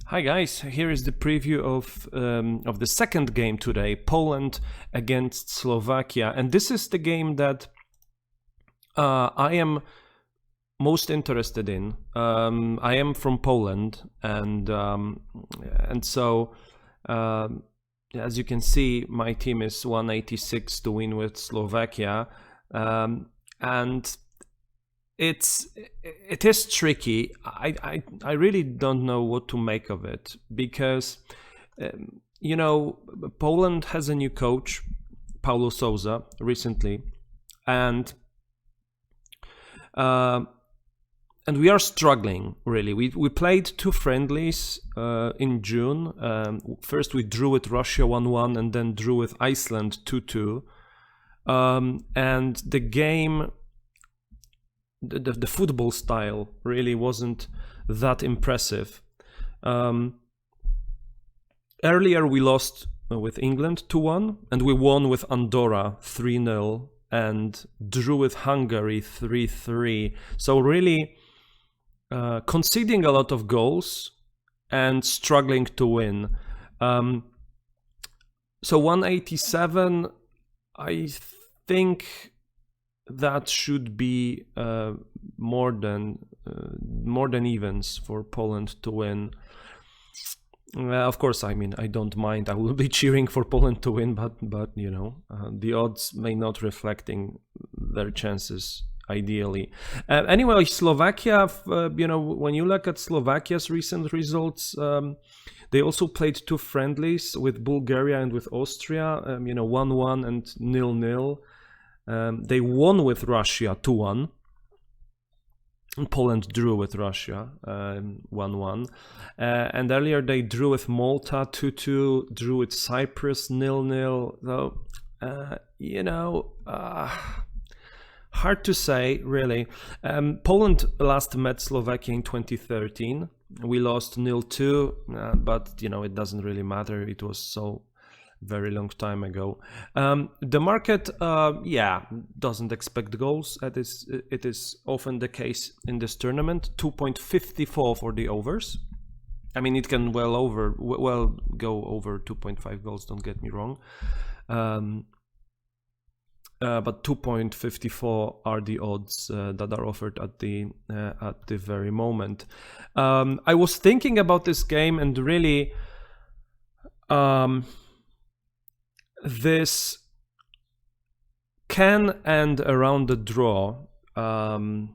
Hi guys, here is the preview of the second game today, Poland against Slovakia, and this is the game that I am most interested in. I am from Poland, and so as you can see, my team is 186 to win with Slovakia, and it is tricky. I really don't know what to make of it because Poland has a new coach, Paulo Sousa, recently, and we are struggling really. We played two friendlies in June. First we drew with Russia 1-1 and then drew with Iceland 2-2, and the game. The football style really wasn't that impressive. Earlier we lost with England 2-1 and we won with Andorra 3-0 and drew with Hungary 3-3. So really conceding a lot of goals and struggling to win. So 187, I think that should be more than evens for Poland to win. Of course, I mean, I don't mind. I will be cheering for Poland to win, but the odds may not reflecting their chances ideally. Anyway, Slovakia. When you look at Slovakia's recent results, they also played two friendlies with Bulgaria and with Austria. 1-1 and 0-0. They won with Russia 2-1. Poland drew with Russia 1-1. And earlier they drew with Malta 2-2, drew with Cyprus 0-0. So, hard to say, really. Poland last met Slovakia in 2013. We lost 0-2, but, it doesn't really matter. It was so very long time ago. The market, doesn't expect goals. It is often the case in this tournament. 2.54 for the overs. I mean, it can well go over 2.5 goals. Don't get me wrong. But 2.54 are the odds that are offered at the very moment. I was thinking about this game and really. This can end around the draw, and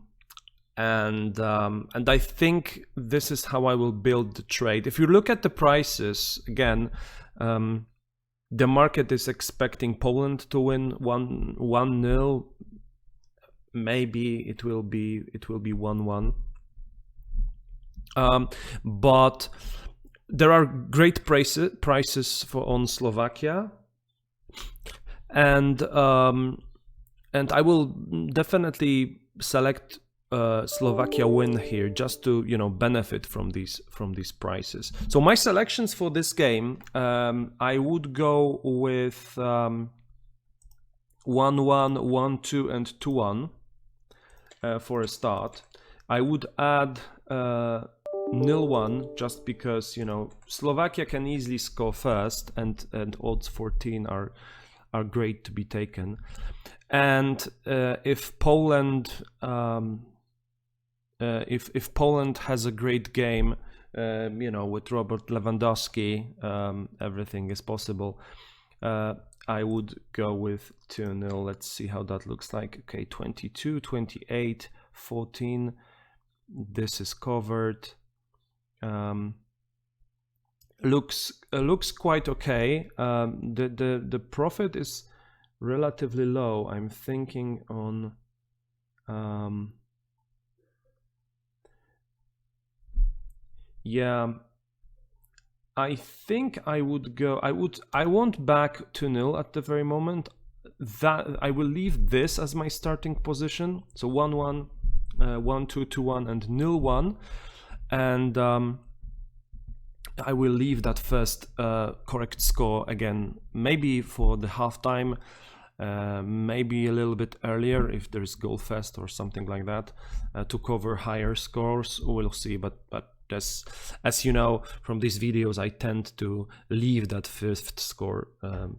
I think this is how I will build the trade. If you look at the prices again, the market is expecting Poland to win 1-0. Maybe it will be 1-1, but there are great prices on Slovakia. And I will definitely select Slovakia win here just to benefit from these prices. So my selections for this game, I would go with 1-1, 1-2, and 2-1 for a start. I would add 0-1 just because Slovakia can easily score first, and odds 14 are great to be taken. And if Poland if Poland has a great game, with Robert Lewandowski, everything is possible. I would go with 2-0. Let's see how that looks like. Okay, 22, 28, 14. This is covered. Looks quite okay. The profit is relatively low. I'm thinking on I think I would go. I won't back 2-0 at the very moment. That I will leave this as my starting position. So 1-1, 1-2, 2-1, and 0-1, and I will leave that first correct score again. Maybe for the halftime, maybe a little bit earlier if there's goal fest or something like that, to cover higher scores. We'll see, but Just as you know from these videos, I tend to leave that fifth score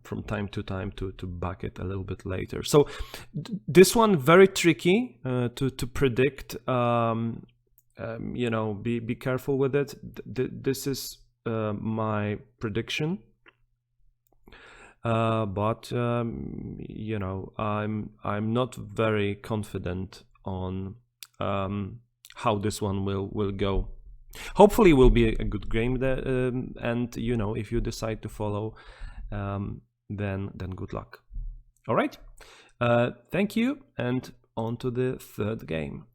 from time to time to back it a little bit later. So this one very tricky to predict. You know, be careful with it. This is my prediction. But you know, I'm not very confident on how this one will go. Hopefully, it will be a good game. And you know, if you decide to follow, then good luck. All right. Thank you, and on to the third game.